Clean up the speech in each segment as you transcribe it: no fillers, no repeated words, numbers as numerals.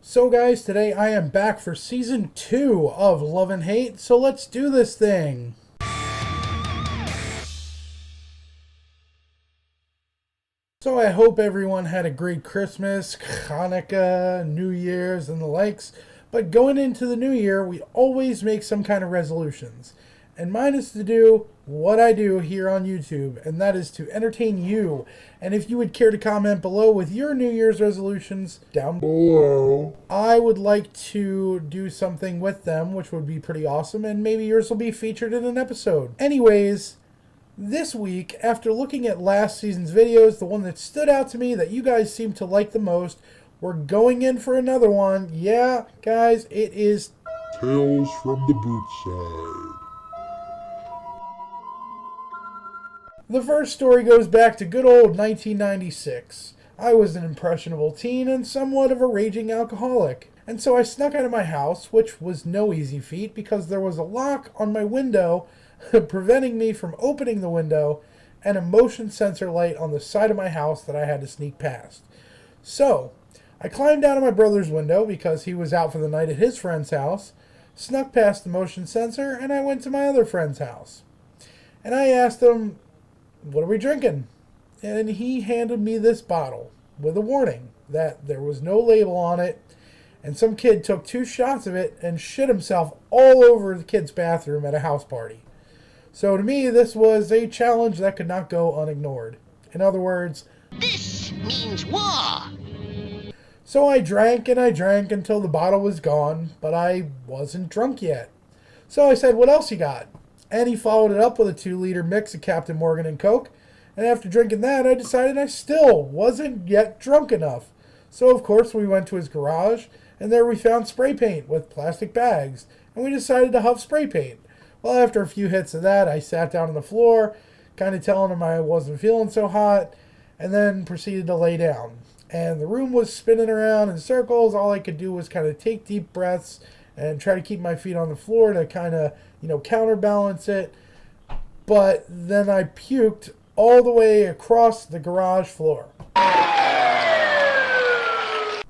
So guys, today I am back for Season 2 of Love and Hate, so let's do this thing! So I hope everyone had a great Christmas, Hanukkah, New Year's, and the likes, but going into the new year, we always make some kind of resolutions. And mine is to do what I do here on YouTube, and that is to entertain you. And if you would care to comment below with your New Year's resolutions down below, I would like to do something with them, which would be pretty awesome, and maybe yours will be featured in an episode. Anyways, this week, after looking at last season's videos, the one that stood out to me that you guys seem to like the most, we're going in for another one. Yeah, guys, it is Tales from the Bootside. The first story goes back to good old 1996. I was an impressionable teen and somewhat of a raging alcoholic, and so I snuck out of my house, which was no easy feat because there was a lock on my window preventing me from opening the window and a motion sensor light on the side of my house that I had to sneak past. So, I climbed out of my brother's window because he was out for the night at his friend's house, snuck past the motion sensor, and I went to my other friend's house. And I asked him, "What are we drinking?" And he handed me this bottle with a warning that there was no label on it, and some kid took 2 shots of it and shit himself all over the kid's bathroom at a house party. So to me, this was a challenge that could not go unignored. In other words, this means war! So I drank and I drank until the bottle was gone, but I wasn't drunk yet. So I said, "What else you got?" And he followed it up with a 2-liter mix of Captain Morgan and Coke. And after drinking that, I decided I still wasn't yet drunk enough. So of course we went to his garage, and there we found spray paint with plastic bags. And we decided to huff spray paint. Well, after a few hits of that, I sat down on the floor, kind of telling him I wasn't feeling so hot, and then proceeded to lay down. And the room was spinning around in circles. All I could do was kind of take deep breaths and try to keep my feet on the floor to kind of, counterbalance it. But then I puked all the way across the garage floor. I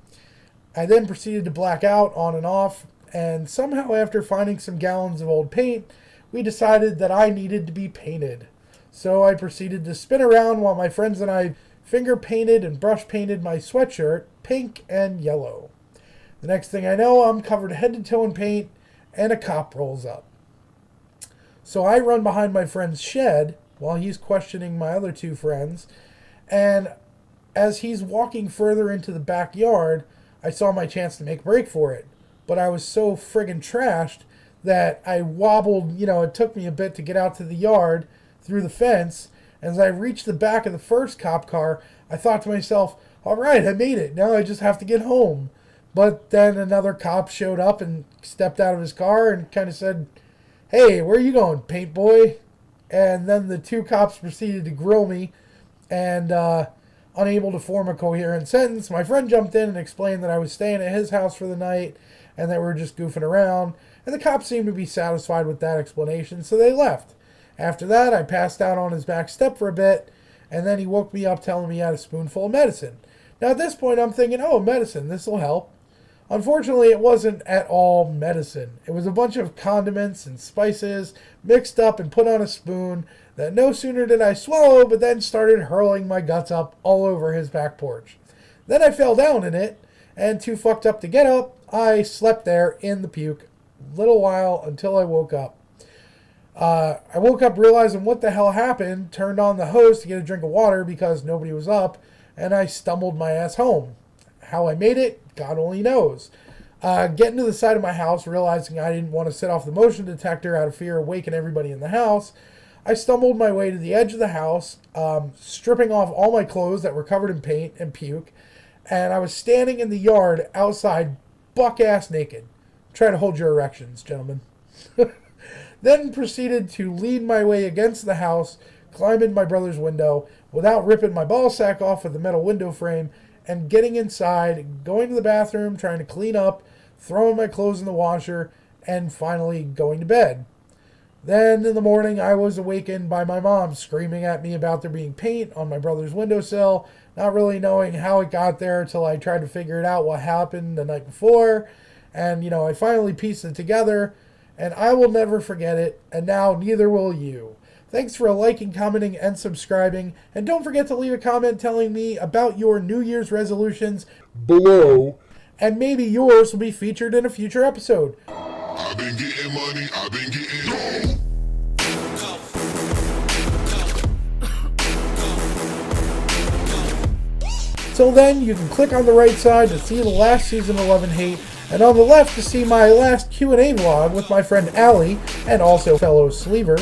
then proceeded to black out on and off, and somehow after finding some gallons of old paint, we decided that I needed to be painted. So I proceeded to spin around while my friends and I finger painted and brush painted my sweatshirt pink and yellow. The next thing I know, I'm covered head to toe in paint, and a cop rolls up. So I run behind my friend's shed while he's questioning my other 2 friends, and as he's walking further into the backyard, I saw my chance to make a break for it. But I was so friggin' trashed that I wobbled, it took me a bit to get out to the yard through the fence. As I reached the back of the first cop car, I thought to myself, all right, I made it. Now I just have to get home. But then another cop showed up and stepped out of his car and kind of said, "Hey, where are you going, paint boy?" And then the 2 cops proceeded to grill me, and unable to form a coherent sentence, my friend jumped in and explained that I was staying at his house for the night and that we were just goofing around. And the cops seemed to be satisfied with that explanation, so they left. After that, I passed out on his back step for a bit, and then he woke me up telling me he had a spoonful of medicine. Now at this point, I'm thinking, oh, medicine, this will help. Unfortunately, it wasn't at all medicine. It was a bunch of condiments and spices mixed up and put on a spoon that no sooner did I swallow, but then started hurling my guts up all over his back porch. Then I fell down in it, and too fucked up to get up, I slept there in the puke a little while until I woke up. I woke up realizing what the hell happened, turned on the hose to get a drink of water because nobody was up, and I stumbled my ass home. How I made it, God only knows. Getting to the side of my house, realizing I didn't want to set off the motion detector out of fear of waking everybody in the house, I stumbled my way to the edge of the house, stripping off all my clothes that were covered in paint and puke, and I was standing in the yard outside, buck-ass naked. Try to hold your erections, gentlemen. Then proceeded to lean my way against the house, climb in my brother's window without ripping my ball sack off with the metal window frame, and getting inside, going to the bathroom, trying to clean up, throwing my clothes in the washer, and finally going to bed. Then in the morning, I was awakened by my mom screaming at me about there being paint on my brother's windowsill, not really knowing how it got there until I tried to figure it out what happened the night before. And, I finally pieced it together, and I will never forget it, and now neither will you. Thanks for liking, commenting, and subscribing, and don't forget to leave a comment telling me about your New Year's resolutions Below. and maybe yours will be featured in a future episode. I've been getting money, I've been getting dough. Till then, you can click on the right side to see the last season 11 hate, and on the left to see my last Q&A vlog with my friend Allie, and also fellow Sleever.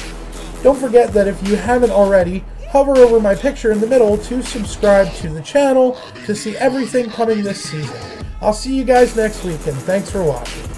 Don't forget that if you haven't already, hover over my picture in the middle to subscribe to the channel to see everything coming this season. I'll see you guys next week, and thanks for watching.